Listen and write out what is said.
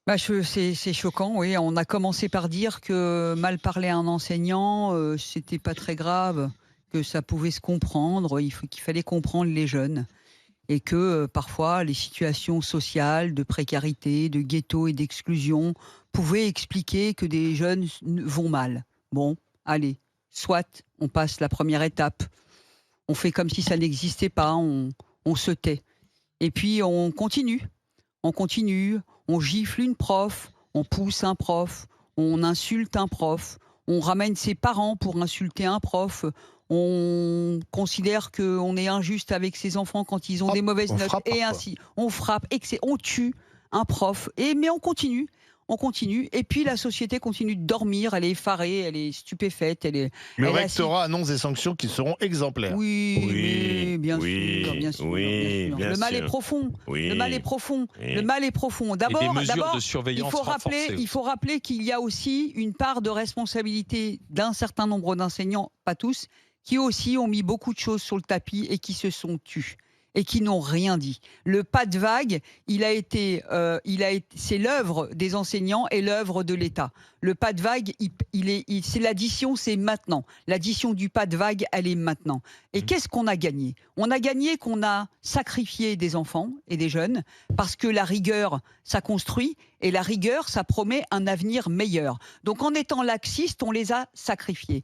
Bah, c'est choquant, oui. On a commencé par dire que mal parler à un enseignant, c'était pas très grave, que ça pouvait se comprendre, qu'il fallait comprendre les jeunes et que, parfois les situations sociales de précarité, de ghetto et d'exclusion pouvaient expliquer que des jeunes vont mal. Bon, allez, soit, on passe la première étape, on fait comme si ça n'existait pas, on se tait et puis on continue, on gifle une prof, on pousse un prof, on insulte un prof, on ramène ses parents pour insulter un prof, on considère qu'on est injuste avec ses enfants quand ils ont des Hop, mauvaises on notes frappe et parfois. ainsi. On frappe, on tue un prof, mais on continue, et puis la société continue de dormir, elle est effarée, elle est stupéfaite, Le elle est assise. rectorat annonce des sanctions qui seront exemplaires. Oui, mais Oui, bien sûr, oui, bien sûr, bien oui, sûr. bien Le mal est sûr. profond, le mal est Oui, profond, le oui. mal est profond. Et des mesures de D'abord, surveillance renforcées il faut aussi. rappeler qu'il y a aussi une part de responsabilité d'un certain nombre d'enseignants, pas tous, qui aussi ont mis beaucoup de choses sur le tapis et qui se sont tus et qui n'ont rien dit. Le pas de vague, c'est l'œuvre des enseignants et l'œuvre de l'État. Le pas de vague, c'est l'addition, c'est maintenant. L'addition du pas de vague, elle est maintenant. Et Mmh. qu'est-ce qu'on a gagné? On a gagné qu'on a sacrifié des enfants et des jeunes parce que la rigueur, ça construit et la rigueur, ça promet un avenir meilleur. Donc en étant laxiste, on les a sacrifiés.